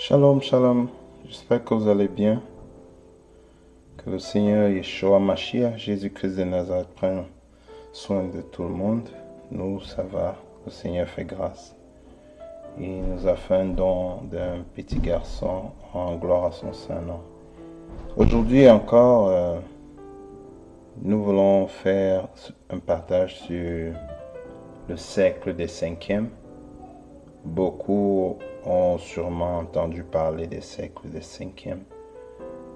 Shalom, shalom. J'espère que vous allez bien. Que le Seigneur Yeshua Mashiach, Jésus-Christ de Nazareth, prenne soin de tout le monde. Nous, ça va. Le Seigneur fait grâce. Il nous a fait un don d'un petit garçon en gloire à son Saint-Nom. Aujourd'hui encore, nous voulons faire un partage sur le siècle des cinquièmes. Beaucoup ont sûrement entendu parler des siècles des cinquièmes.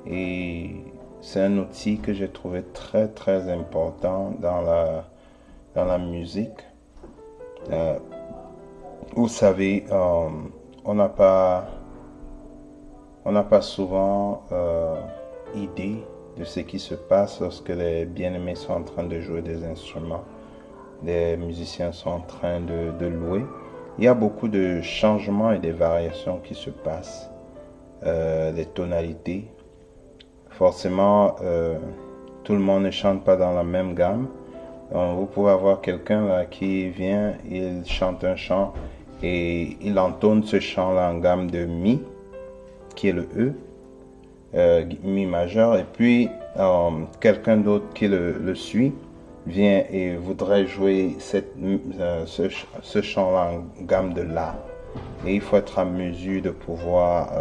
Et c'est un outil que j'ai trouvé très très important dans la musique. Vous savez, on n'a pas souvent idée de ce qui se passe lorsque les bien-aimés sont en train de jouer des instruments, les musiciens sont en train de louer. Il y a beaucoup de changements et de variations qui se passent, des tonalités. Forcément, tout le monde ne chante pas dans la même gamme. Donc, vous pouvez avoir quelqu'un là qui vient, il chante un chant et il entonne ce chant-là en gamme de Mi, qui est le E, Mi majeur, et puis quelqu'un d'autre qui le suit vient et voudrait jouer ce chant-là en gamme de La. Et il faut être en mesure de pouvoir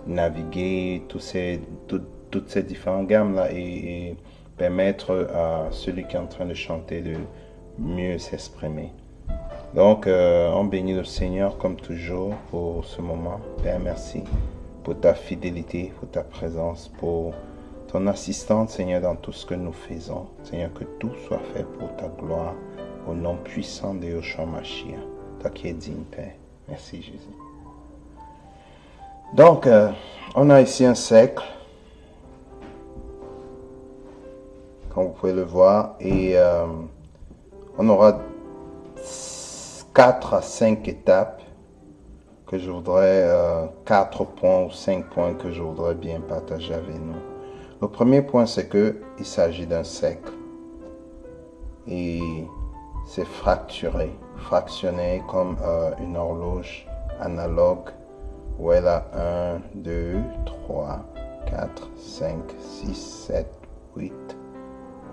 naviguer toutes ces différentes gammes-là et permettre à celui qui est en train de chanter de mieux s'exprimer. Donc, on bénit le Seigneur comme toujours pour ce moment. Père, merci pour ta fidélité, pour ta présence, pour ton assistance, Seigneur, dans tout ce que nous faisons. Seigneur, que tout soit fait pour ta gloire, au nom puissant de Yeshua Mashiach. Toi qui es digne, Père. Merci, Jésus. Donc, on a ici un siècle, comme vous pouvez le voir, et on aura 4 à 5 étapes que je voudrais, 4 points ou 5 points que je voudrais bien partager avec nous. Le premier point, c'est qu'il s'agit d'un siècle. Et c'est fractionné comme une horloge analogue où elle a 1, 2, 3, 4, 5, 6, 7, 8,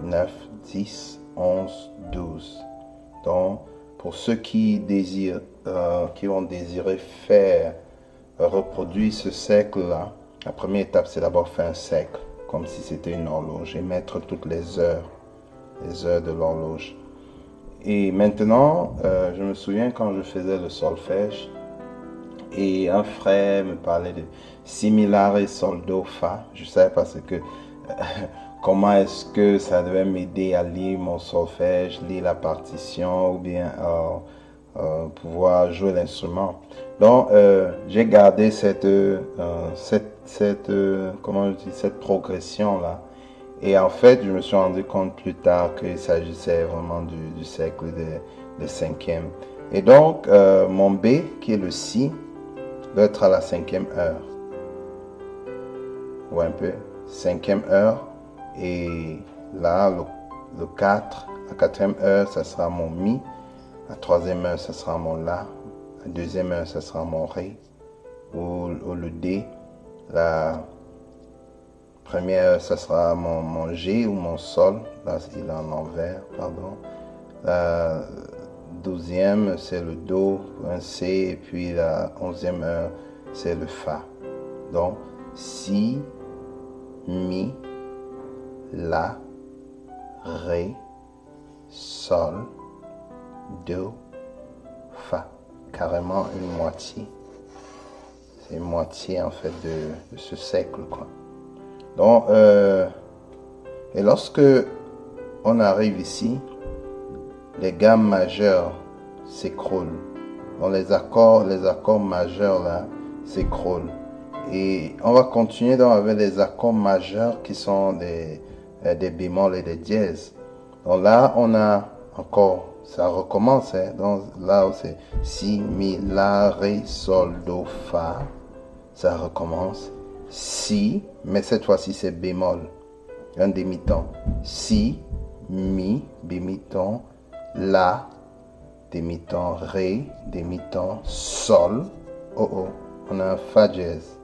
9, 10, 11, 12. Donc, pour ceux qui désirent, qui vont désirer faire, reproduire ce siècle-là, la première étape, c'est d'abord faire un siècle, comme si c'était une horloge, et mettre toutes les heures de l'horloge. Et maintenant, je me souviens quand je faisais le solfège, et un frère me parlait de similare sol do fa. Je ne savais pas comment est-ce que ça devait m'aider à lire mon solfège, lire la partition, ou bien pouvoir jouer l'instrument. Donc, j'ai gardé cette progression-là. Et en fait, je me suis rendu compte plus tard qu'il s'agissait vraiment du siècle de cinquième. Et donc, mon B, qui est le Si, doit être à la 5e heure. Ou un peu. 5e heure. Et là, le 4, la 4e heure, ça sera mon Mi. La 3e heure, ça sera mon La. La 2e heure, ça sera mon Ré. Ou le D. La première heure, ça sera mon G ou mon Sol. Là, il est en envers, pardon. La 12e, c'est le Do, un C. Et puis la 11e heure, c'est le Fa. Donc, Si, Mi, La, Ré, Sol, Do, Fa. Carrément une moitié. C'est une moitié en fait de ce siècle, quoi. Donc, et lorsque on arrive ici, les gammes majeures s'écroulent. Donc les accords majeurs là s'écroulent. Et on va continuer donc avec les accords majeurs qui sont des bémols et des dièses. Donc là, on a encore, ça recommence. Hein. Donc là, c'est Si, Mi, La, Ré, Sol, Do, Fa. Ça recommence. Si, mais cette fois-ci c'est bémol, un demi-ton. Si, Mi, demi-ton, La, demi-ton, Ré, demi-ton, Sol, oh oh, on a un fa dièse.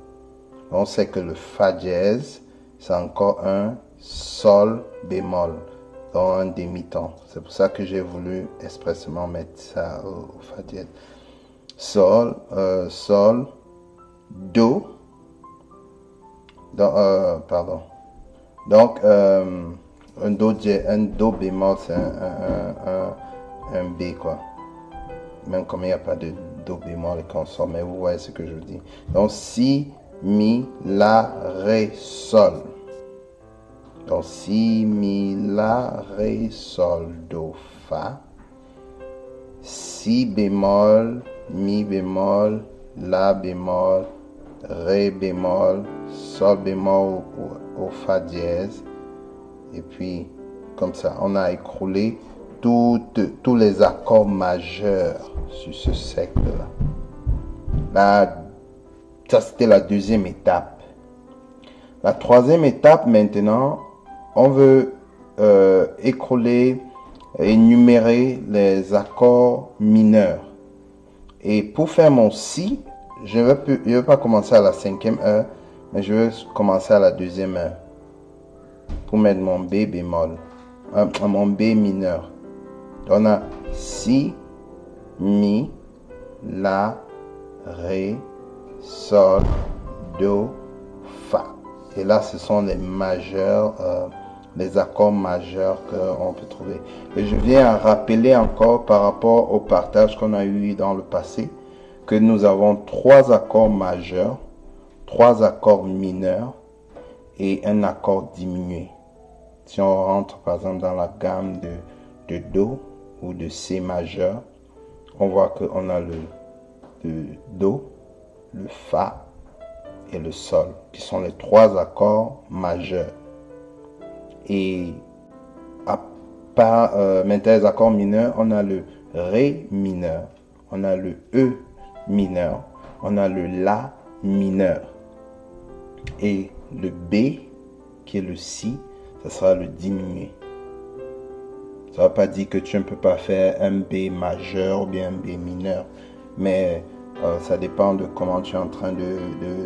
On sait que le fa dièse, c'est encore un sol bémol, dans un demi-ton. C'est pour ça que j'ai voulu expressément mettre ça au fa dièse. Sol, do, pardon. Donc, un do bémol, c'est un B, quoi. Même comme il n'y a pas de do bémol et consort, mais vous voyez ce que je veux dire. Donc, si, mi, la, ré, sol. Donc, si, mi, la, ré, sol, do, fa. Si bémol, mi bémol, la bémol, ré bémol, sol bémol au fa dièse. Et puis, comme ça, on a écroulé tous les accords majeurs sur ce cercle-là. Ça, c'était la deuxième étape. La troisième étape, maintenant, on veut écrouler et énumérer les accords mineurs. Et pour faire mon si, je ne vais pas commencer à la 5e heure, mais je vais commencer à la 2e heure pour mettre mon B bémol, mon B mineur. Donc on a si, mi, la, ré, sol, do, fa. Et là, ce sont les majeurs, les accords majeurs qu'on peut trouver. Et je viens à rappeler encore par rapport au partage qu'on a eu dans le passé, que nous avons 3 accords majeurs, 3 accords mineurs et un accord diminué. Si on rentre par exemple dans la gamme de Do ou de C majeur, on voit qu'on a le Do, le Fa et le Sol, qui sont les 3 accords majeurs. Et à part maintenant les accords mineurs, on a le Ré mineur, on a le E mineur, on a le La mineur. Et le B, qui est le Si, ça sera le diminué. Ça ne veut pas dire que tu ne peux pas faire un B majeur ou bien un B mineur, mais ça dépend de comment tu es en train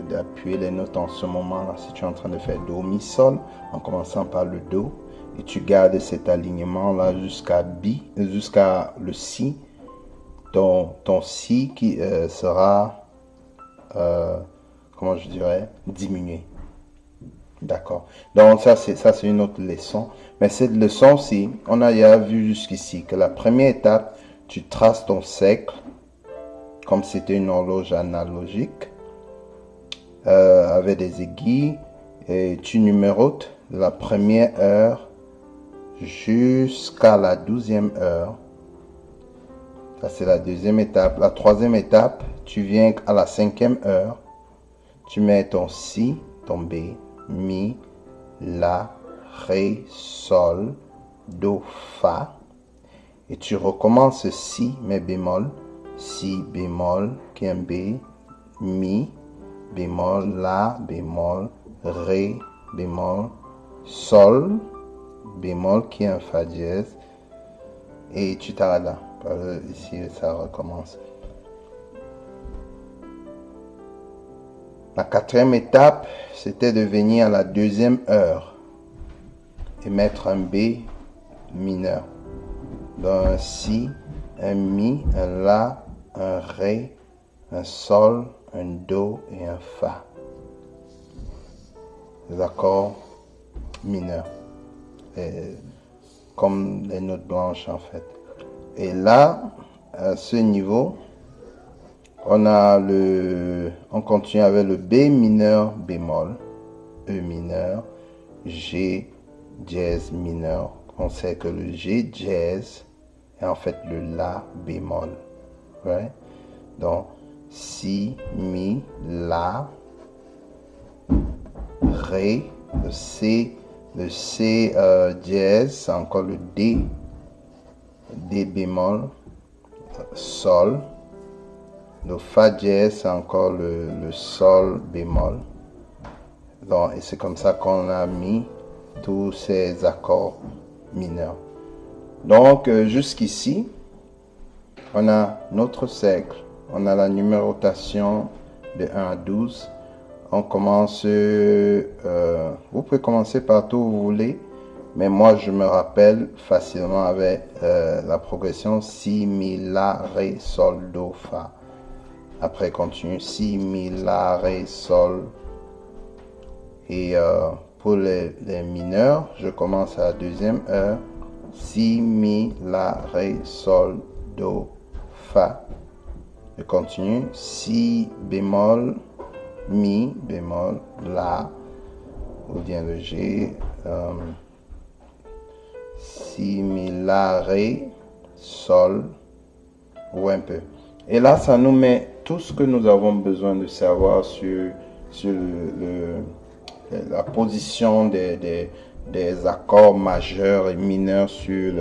d'appuyer les notes en ce moment-là. Si tu es en train de faire Do, Mi, Sol, en commençant par le Do, et tu gardes cet alignement-là jusqu'à le Si, ton Si qui sera, comment je dirais, diminué. D'accord. Donc ça c'est une autre leçon. Mais cette leçon-ci, on a déjà vu jusqu'ici que la première étape, tu traces ton cercle comme c'était une horloge analogique avec des aiguilles et tu numérotes la première heure jusqu'à la 12e heure. Ça c'est la deuxième étape. La troisième étape, tu viens à la 5e heure, tu mets ton Si, ton B, Mi, La, Ré, Sol, Do, Fa. Et tu recommences Si, mais bémol. Si, bémol, qui est un B, Mi, bémol, La, bémol, Ré, bémol, Sol, bémol, qui est un Fa dièse. Et tu t'arrêtes là. Ici, ça recommence. La 4e étape, c'était de venir à la 2e heure et mettre un B mineur. Donc un Si, un Mi, un La, un Ré, un Sol, un Do et un Fa. Les accords mineurs. Comme les notes blanches en fait. Et là, à ce niveau, on continue avec le B mineur bémol, E mineur, G dièse mineur. On sait que le G dièse est en fait le La bémol. Right? Donc, Si, Mi, La, Ré, le C dièse, c'est encore le D bémol, Sol. Le Fa dièse, c'est encore le Sol bémol. Donc, et c'est comme ça qu'on a mis tous ces accords mineurs. Donc, jusqu'ici, on a notre cercle, on a la numérotation de 1 à 12. On commence, vous pouvez commencer partout où vous voulez, mais moi je me rappelle facilement avec la progression si, mi, la, ré, sol, do, fa. Après continue, si, mi, la, ré, sol. Et pour les mineurs, je commence à la deuxième heure, si, mi, la, ré, sol, do, fa. Je continue, si bémol, mi bémol, la, ou bien le G, si, mi, la, ré, sol, ou un peu. Et là, ça nous met tout ce que nous avons besoin de savoir sur la position des accords majeurs et mineurs sur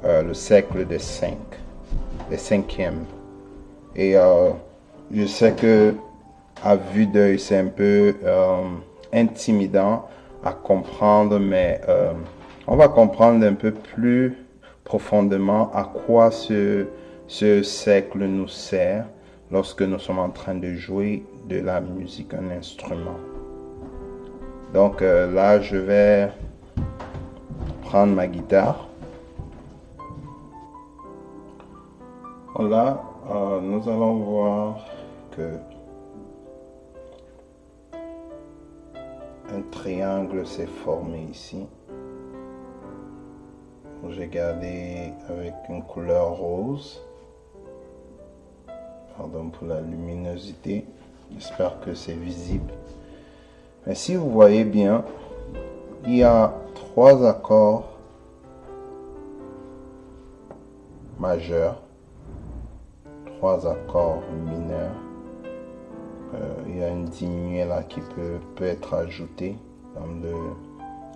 le cercle des 5, les cinquièmes. Et je sais que à vue d'œil, c'est un peu intimidant à comprendre, mais on va comprendre un peu plus profondément à quoi ce cercle nous sert lorsque nous sommes en train de jouer de la musique, un instrument. Donc là, je vais prendre ma guitare. Là, nous allons voir que un triangle s'est formé ici. J'ai gardé avec une couleur rose. Pardon pour la luminosité. J'espère que c'est visible. Mais si vous voyez bien, il y a 3 accords majeurs, 3 accords mineurs. Il y a une diminuée là qui peut être ajoutée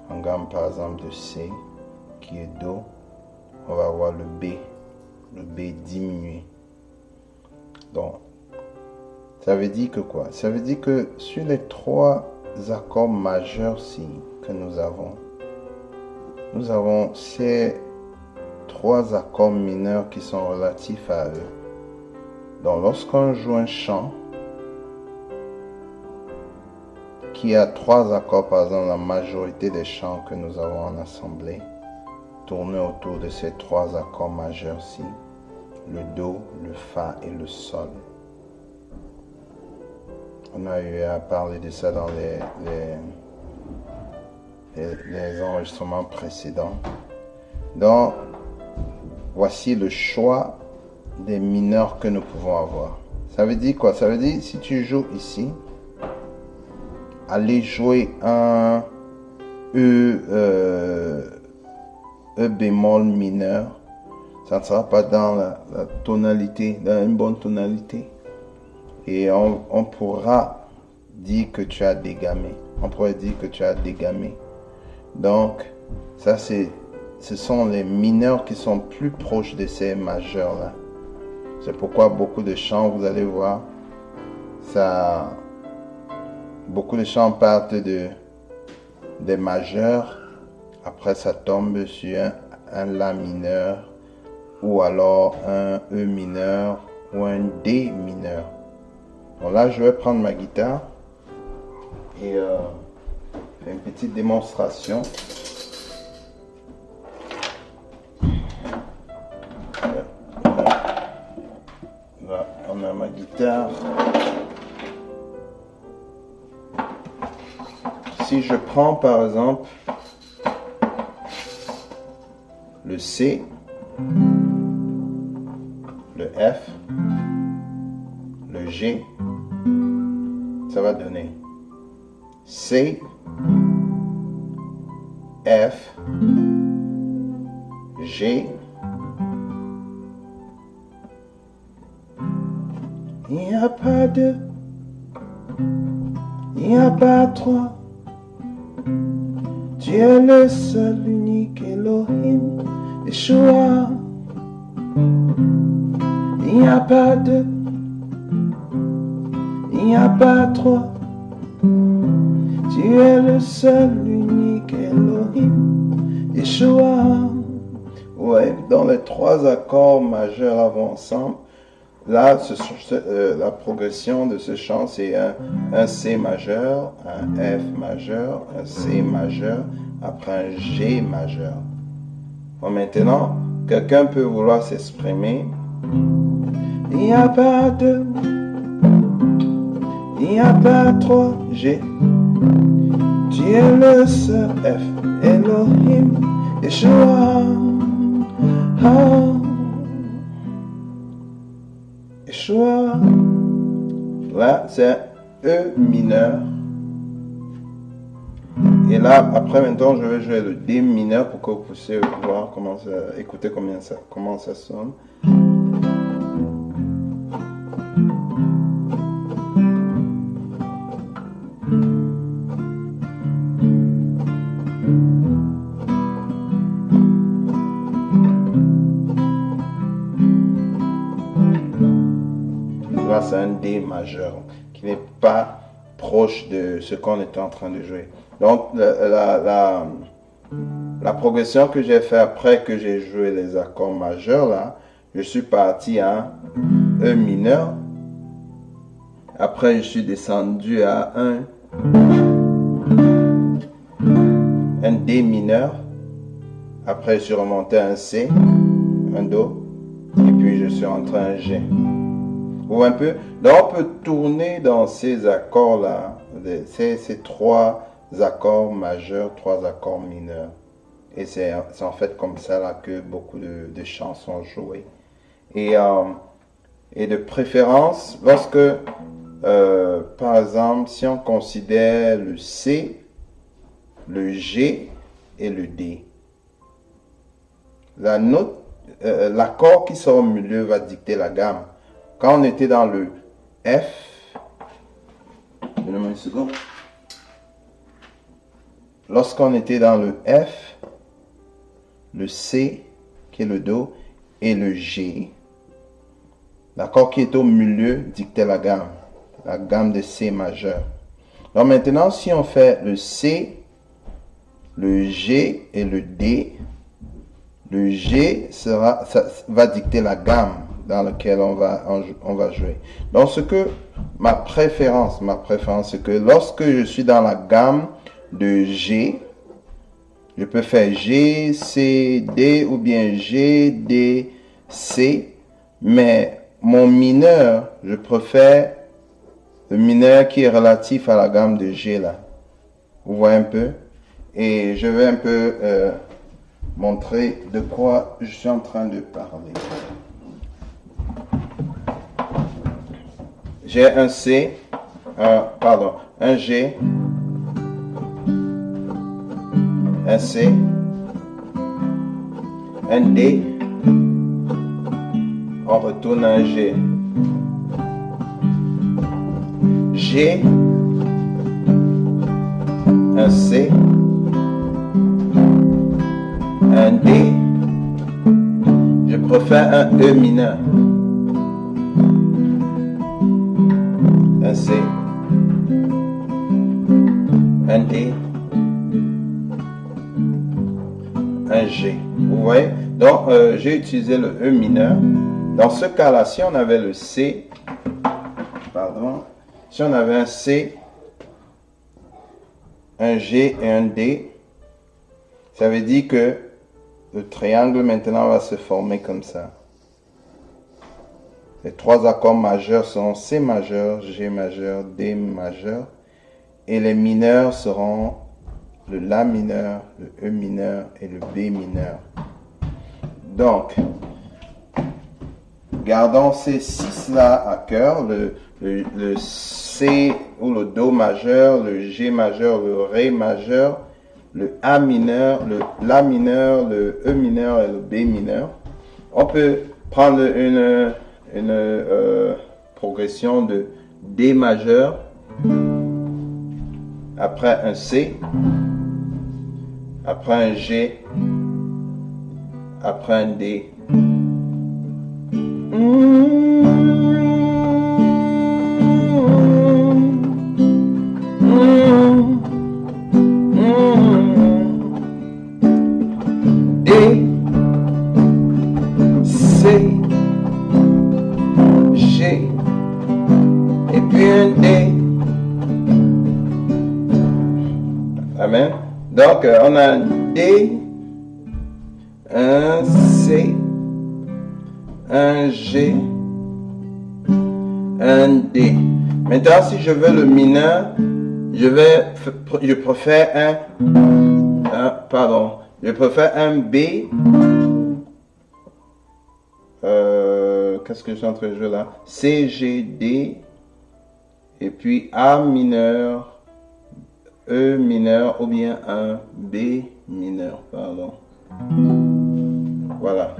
en gamme par exemple de C qui est Do. On va avoir le B diminué. Donc ça veut dire que quoi? Ça veut dire que sur les 3 accords majeurs-ci que nous avons ces 3 accords mineurs qui sont relatifs à eux. Donc lorsqu'on joue un chant qui a 3 accords, par exemple la majorité des chants que nous avons en assemblée tournent autour de ces 3 accords majeurs-ci, le Do, le Fa et le Sol. On a eu à parler de ça dans les enregistrements précédents. Donc, voici le choix des mineurs que nous pouvons avoir. Ça veut dire quoi? Ça veut dire si tu joues ici, aller jouer un E bémol mineur, ça ne sera pas dans la tonalité, dans une bonne tonalité. Et on pourra dire que tu as dégamé. On pourrait dire que tu as dégamé. Donc, ça ce sont les mineurs qui sont plus proches de ces majeurs-là. C'est pourquoi beaucoup de chants, vous allez voir, beaucoup de chants partent des majeurs. Après, ça tombe sur un La mineur, ou alors un E mineur, ou un D mineur. Donc là, je vais prendre ma guitare et faire une petite démonstration. Là, on a ma guitare. Si je prends par exemple le C, le F, le G, ça va donner C, F, G. Il n'y a pas 2, il n'y a pas 3. Tu es le seul, unique Elohim, Yeshua. Il n'y a pas 2, il n'y a pas 3. Tu es le seul, unique Elohim, Yeshua. Ouais, dans les 3 accords majeurs avant ensemble, là, la progression de ce chant, c'est un C majeur, un F majeur, un C majeur, après un G majeur. Bon, maintenant, quelqu'un peut vouloir s'exprimer. Il n'y a pas deux, il n'y a pas trois G. Tu es le seul F, Elohim, Yeshua. Yeshua. Là, c'est E mineur. Et là, après, maintenant, je vais jouer le D mineur pour que vous puissiez voir comment ça, écouter comment ça sonne. Là, c'est un D majeur qui n'est pas proche de ce qu'on était en train de jouer. Donc, la progression que j'ai fait après que j'ai joué les accords majeurs, là, je suis parti à E mineur. Après, je suis descendu à un D mineur. Après, je suis remonté à un C, un Do. Et puis, je suis entré à un G. Vous voyez un peu? Donc, on peut tourner dans ces accords-là, ces trois accords majeurs, trois accords mineurs. Et c'est en fait comme ça là, que beaucoup de chants sont joués. Et de préférence, lorsque, par exemple, si on considère le C, le G et le D, la note, l'accord qui sera au milieu va dicter la gamme. Quand on était dans le F, donnez-moi une seconde. Lorsqu'on était dans le F, le C, qui est le Do, et le G, l'accord qui est au milieu dictait la gamme de C majeur. Donc maintenant, si on fait le C, le G et le D, le G va dicter la gamme dans laquelle on va jouer. Donc, ma préférence, c'est que lorsque je suis dans la gamme de G, je peux faire G, C, D ou bien G, D, C, mais mon mineur, je préfère le mineur qui est relatif à la gamme de G là. Vous voyez un peu? Et je vais un peu montrer de quoi je suis en train de parler. J'ai un C, un G, un C, un D, on retourne à un G. G, un C, un D, je préfère un E mineur. Un C, un D, un G. Vous voyez? Donc, j'ai utilisé le E mineur. Dans ce cas-là, si on avait le C, si on avait un C, un G et un D, ça veut dire que le triangle maintenant va se former comme ça. Les trois accords majeurs sont C majeur, G majeur, D majeur. Et les mineurs seront le La mineur, le E mineur et le B mineur. Donc, gardons ces six-là à cœur. Le C ou le Do majeur, le G majeur, le Ré majeur, le A mineur, le La mineur, le E mineur et le B mineur. On peut prendre une progression de D majeur, après un C, après un G, après un D. D, C, Amen. Donc, on a un D, un C, un G, un D. Maintenant, si je veux le mineur, je préfère je préfère un B. Qu'est-ce que je suis en train de jouer là? C, G, D. Et puis A mineur, E mineur ou bien un B mineur, pardon. Voilà.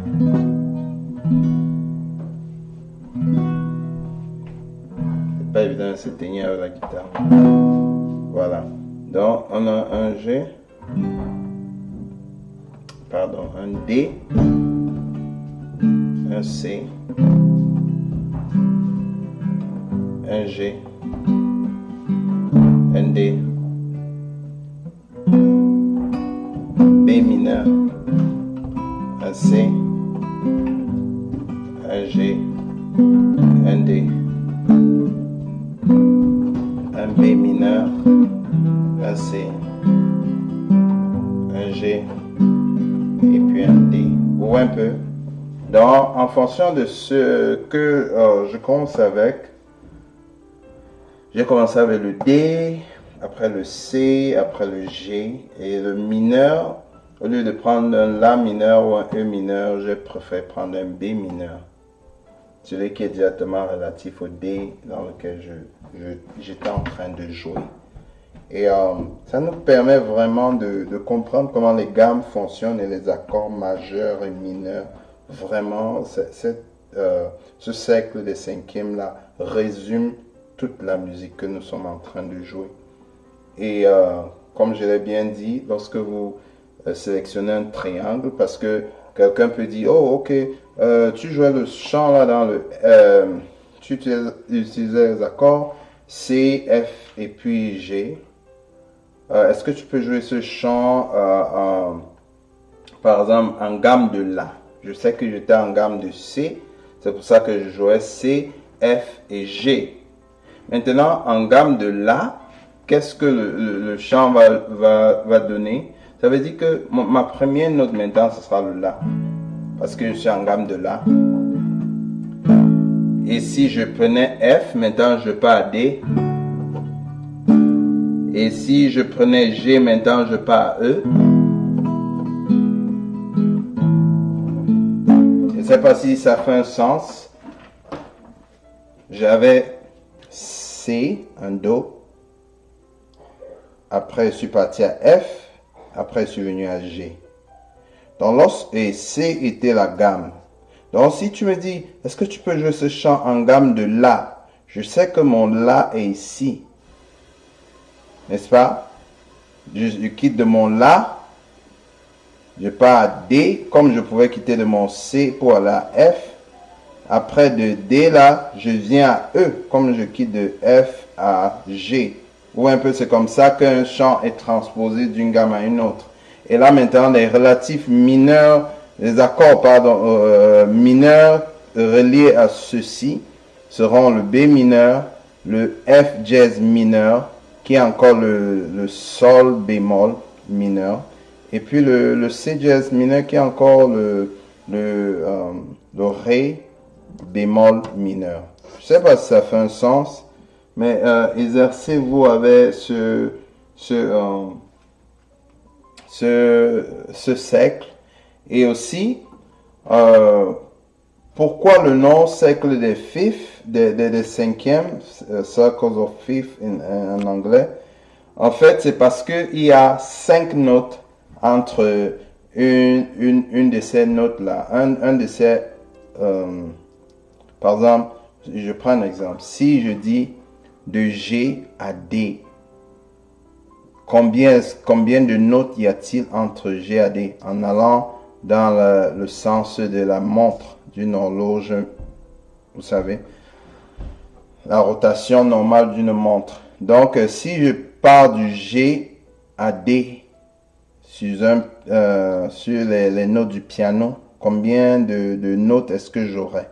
C'est pas évident de s'éteigner avec la guitare. Voilà. Donc on a un G. Pardon, un D. Un C. Un G. Un D. B mineur. Un C. Un G. Un D. Un B mineur. Un C. Un G. Et puis un D. Ou un peu. Donc, en fonction de ce que je commence avec, j'ai commencé avec le D, après le C, après le G, et le mineur, au lieu de prendre un La mineur ou un E mineur, je préfère prendre un B mineur, celui qui est directement relatif au D dans lequel j'étais en train de jouer. Et ça nous permet vraiment de comprendre comment les gammes fonctionnent et les accords majeurs et mineurs. Vraiment, ce cercle des cinquièmes là résume toute la musique que nous sommes en train de jouer. Et comme je l'ai bien dit, lorsque vous sélectionnez un triangle, parce que quelqu'un peut dire, oh ok, tu jouais le chant là dans le... tu utilisais les accords C, F et puis G. Est-ce que tu peux jouer ce chant, par exemple, en gamme de La? Je sais que j'étais en gamme de C, c'est pour ça que je jouais C, F et G. Maintenant, en gamme de La, qu'est-ce que le chant va donner? Ça veut dire que ma première note maintenant, ce sera le La, parce que je suis en gamme de La. Et si je prenais F, maintenant je pars à D. Et si je prenais G, maintenant je pars à E. Je ne sais pas si ça fait un sens. J'avais C, un Do. Après, je suis parti à F. Après, je suis venu à G. Donc, et C était la gamme. Donc, si tu me dis, est-ce que tu peux jouer ce chant en gamme de La? Je sais que mon La est ici. N'est-ce pas? Je quitte de mon La. Je pars à D, comme je pouvais quitter de mon C pour aller à F. Après de D là, je viens à E, comme je quitte de F à G. Ou un peu, c'est comme ça qu'un chant est transposé d'une gamme à une autre. Et là maintenant, les relatifs mineurs, les accords mineurs reliés à ceci seront le B mineur, le F dièse mineur, qui est encore le Sol bémol mineur, et puis le C dièse mineur qui est encore le Ré bémol mineur. Je sais pas si ça fait un sens, mais exercez-vous avec ce cercle. Et aussi, pourquoi le nom cercle des fifth, des cinquièmes, circles of fifth en anglais? En fait, c'est parce qu'il y a 5 notes entre une de ces notes-là. Un de ces... par exemple, je prends un exemple. Si je dis de G à D, combien de notes y a-t-il entre G et D en allant dans le sens de la montre d'une horloge, vous savez, la rotation normale d'une montre. Donc, si je pars du G à D sur les notes du piano, combien de notes est-ce que j'aurai?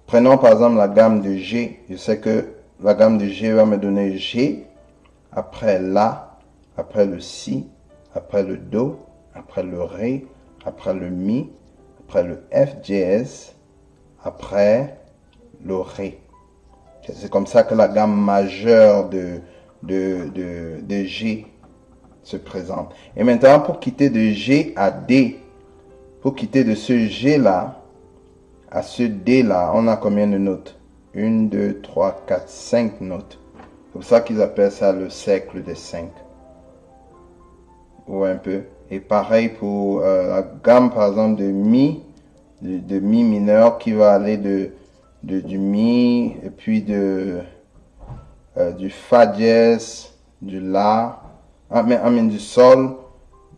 Prenons par exemple la gamme de G. Je sais que la gamme de G va me donner G, après La, après le si, après le do, après le ré, après le mi, après le F dièse, après le ré. C'est comme ça que la gamme majeure de G se présente. Et maintenant, pour quitter de G à D, pour quitter de ce G-là à ce D-là, on a combien de notes? 1, 2, 3, 4, 5 notes. C'est pour ça qu'ils appellent ça le cercle des 5. Ou un peu. Et pareil pour la gamme, par exemple, de Mi, de Mi mineur, qui va aller du Mi, et puis du Fa dièse, du La, du Sol,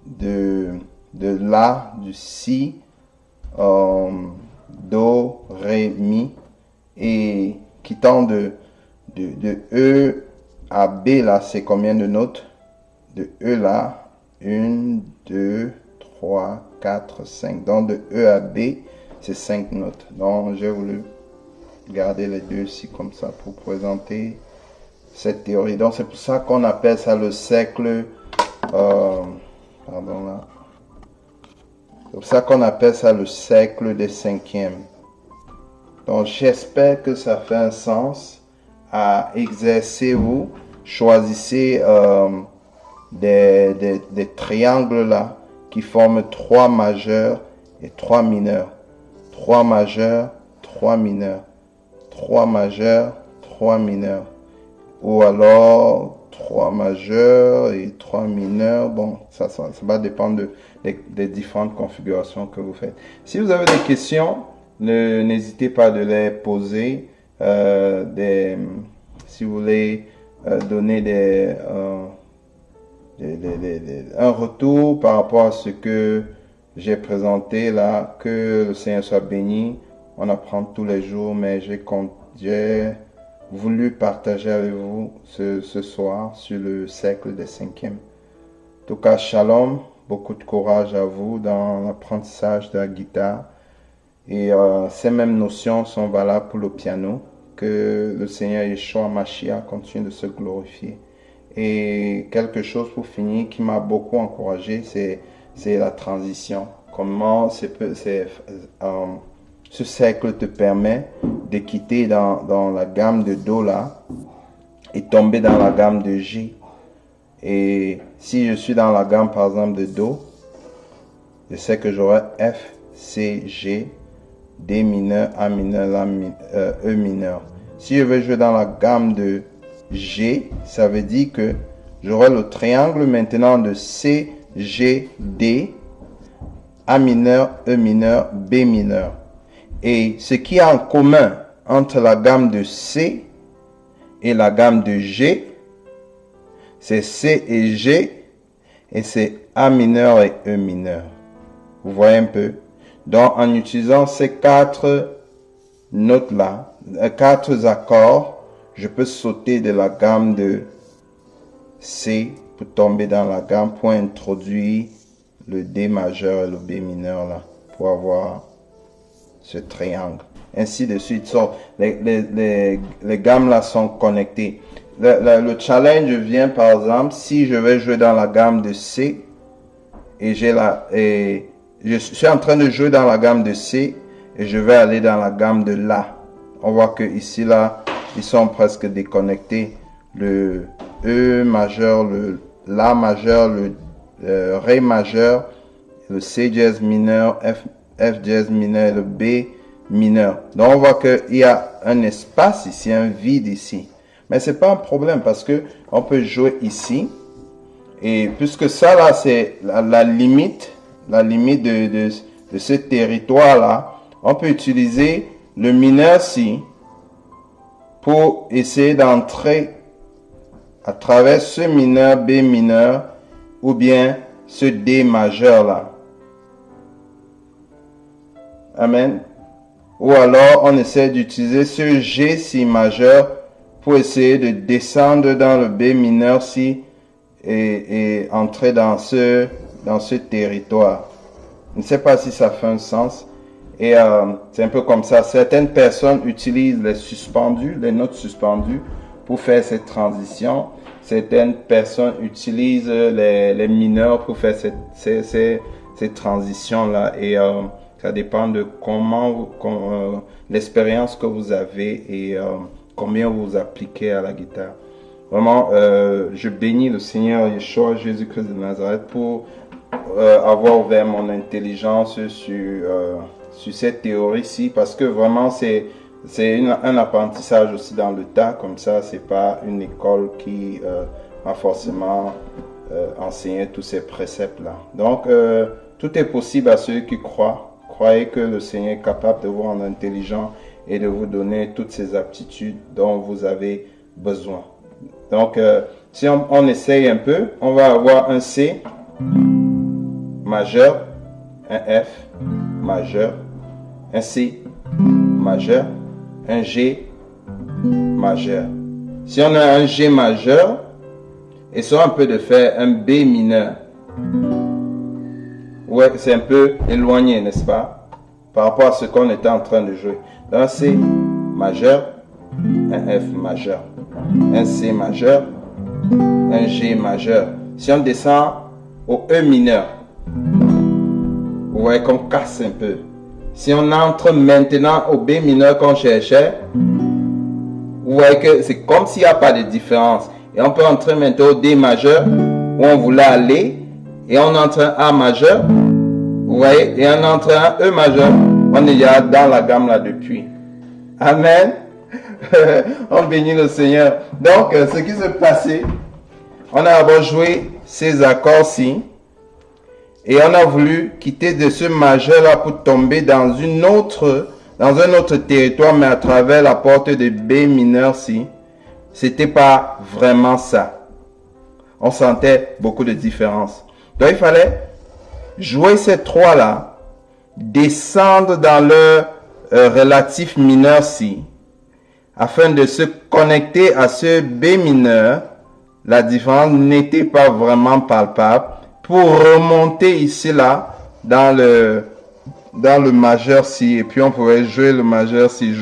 de La, du Si, Do, Ré, Mi, et quittant de E à B là, c'est combien de notes? De E là, 1, 2, 3, 4, 5. Donc de E à B, c'est 5 notes. Donc j'ai voulu garder les deux ici comme ça pour présenter cette théorie. Donc c'est pour ça qu'on appelle ça le cercle. Pardon là. C'est pour ça qu'on appelle ça le cercle des cinquièmes. Donc j'espère que ça fait un sens. À exercer, vous choisissez des triangles là qui forment 3 majeurs et 3 mineurs. 3 majeurs, 3 mineurs. 3 majeurs, 3 mineurs. Ou alors 3 majeurs et 3 mineurs. Bon, ça va dépendre des différentes configurations que vous faites. Si vous avez des questions, n'hésitez pas de les poser. Si vous voulez donner un retour par rapport à ce que j'ai présenté là, que le Seigneur soit béni. On apprend tous les jours, mais j'ai voulu partager avec vous ce soir sur le cercle des cinquièmes. En tout cas, shalom, beaucoup de courage à vous dans l'apprentissage de la guitare. Et ces mêmes notions sont valables pour le piano. Que le Seigneur Yeshua Mashiach continue de se glorifier. Et quelque chose pour finir qui m'a beaucoup encouragé, c'est la transition. Comment ce cercle te permet de quitter dans la gamme de Do là et tomber dans la gamme de G. Et si je suis dans la gamme par exemple de Do, je sais que j'aurai F, C, G, D mineur, A mineur, E mineur. Si je veux jouer dans la gamme de G, ça veut dire que j'aurai le triangle maintenant de C, G, D, A mineur, E mineur, B mineur. Et ce qui est en commun entre la gamme de C et la gamme de G, c'est C et G, et c'est A mineur et E mineur. Vous voyez un peu? Donc, en utilisant ces 4 notes-là, 4 accords, je peux sauter de la gamme de C pour tomber dans la gamme pour introduire le D majeur et le B mineur là, pour avoir ce triangle. Ainsi de suite. Les gammes là sont connectées. Le challenge vient par exemple si je vais jouer dans la gamme de C et je suis en train de jouer dans la gamme de C et je vais aller dans la gamme de La. On voit que ici là, ils sont presque déconnectés. Le E majeur, le La majeur, le Ré majeur, le C dièse mineur, F dièse mineur et le B mineur. Donc on voit qu'il y a un espace ici, un vide ici. Mais c'est pas un problème parce que on peut jouer ici. Et puisque ça là, c'est la limite de ce territoire là, on peut utiliser le mineur Si pour essayer d'entrer à travers ce mineur B mineur ou bien ce D majeur là. Amen. Ou alors on essaie d'utiliser ce G Si majeur pour essayer de descendre dans le B mineur Si et entrer dans ce territoire. Je ne sais pas si ça fait un sens. Et c'est un peu comme ça. Certaines personnes utilisent les notes suspendues pour faire cette transition. Certaines personnes utilisent les mineurs pour faire cette transition-là. Et ça dépend de l'expérience que vous avez et combien vous appliquez à la guitare. Vraiment, je bénis le Seigneur Yeshua Jésus-Christ de Nazareth pour avoir ouvert mon intelligence sur cette théorie-ci, parce que vraiment c'est un apprentissage aussi dans le tas, comme ça. C'est pas une école qui a forcément enseigné tous ces préceptes-là. Donc, tout est possible à ceux qui croient. Croyez que le Seigneur est capable de vous rendre intelligent et de vous donner toutes ces aptitudes dont vous avez besoin. Donc, si on essaye un peu, on va avoir un C majeur, un F majeur, un C majeur, un G majeur. Si on a un G majeur, essayons un peu de faire un B mineur. Ouais, c'est un peu éloigné, n'est-ce pas, par rapport à ce qu'on était en train de jouer. Donc, un C majeur, un F majeur, un C majeur, un G majeur. Si on descend au E mineur, vous voyez qu'on casse un peu. Si on entre maintenant au B mineur qu'on cherchait, vous voyez que c'est comme s'il n'y a pas de différence. Et on peut entrer maintenant au D majeur, où on voulait aller, et on entre un A majeur, vous voyez, et on entre un E majeur. On est déjà dans la gamme là depuis. Amen. On bénit le Seigneur. Donc, ce qui s'est passé, on a d'abord joué ces accords-ci. Et on a voulu quitter de ce majeur-là pour tomber dans un autre territoire, mais à travers la porte de B mineur-ci. C'était pas vraiment ça. On sentait beaucoup de différence. Donc, il fallait jouer ces trois-là, descendre dans leur relatif mineur-ci, afin de se connecter à ce B mineur. La différence n'était pas vraiment palpable, pour remonter ici là dans le majeur si, et puis on pouvait jouer le majeur si,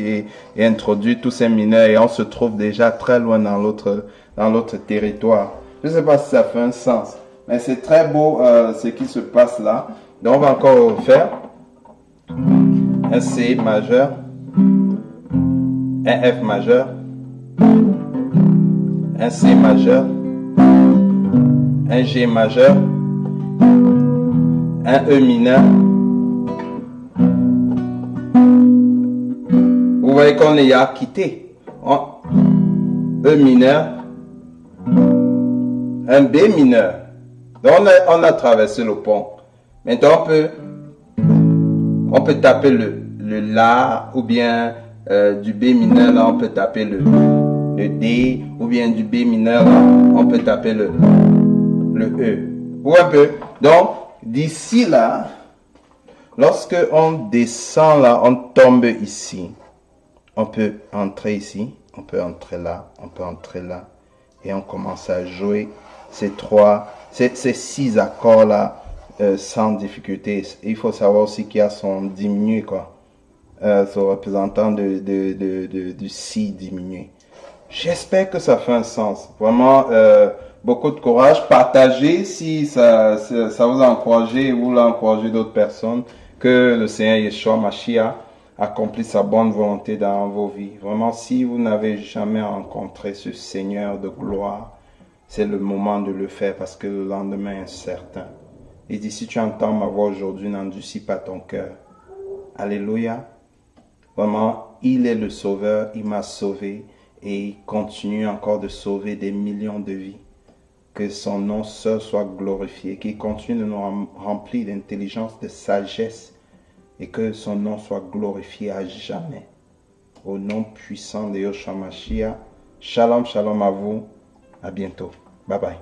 et introduire tous ces mineurs, et on se trouve déjà très loin dans l'autre territoire. Je ne sais pas si ça fait un sens, mais c'est très beau ce qui se passe là. Donc on va encore faire un C majeur, un F majeur, un C majeur, un G majeur, un E mineur. Vous voyez qu'on est à quitter. E mineur, un B mineur. Donc on a traversé le pont. Maintenant on peut taper le La, ou bien du B mineur là on peut taper le D, ou bien du B mineur là on peut taper le E. Ou un peu. Donc, d'ici là, lorsque on descend là, on tombe ici. On peut entrer ici, on peut entrer là, on peut entrer là. Et on commence à jouer ces 6 accords là sans difficulté. Il faut savoir aussi qu'il y a son diminué, quoi. Son représentant du Si diminué. J'espère que ça fait un sens. Vraiment, beaucoup de courage. Partagez si ça vous a encouragé, vous l'a encouragé d'autres personnes. Que le Seigneur Yeshua Mashiach accomplisse sa bonne volonté dans vos vies. Vraiment, si vous n'avez jamais rencontré ce Seigneur de gloire, c'est le moment de le faire, parce que le lendemain est incertain. Et dit, si tu entends ma voix aujourd'hui, n'endurcis pas ton cœur. Alléluia. Vraiment, il est le sauveur, il m'a sauvé. Et il continue encore de sauver des millions de vies. Que son nom seul soit glorifié. Qu'il continue de nous remplir d'intelligence, de sagesse. Et que son nom soit glorifié à jamais. Au nom puissant de Yeshua Mashiach. Shalom, shalom à vous. À bientôt. Bye bye.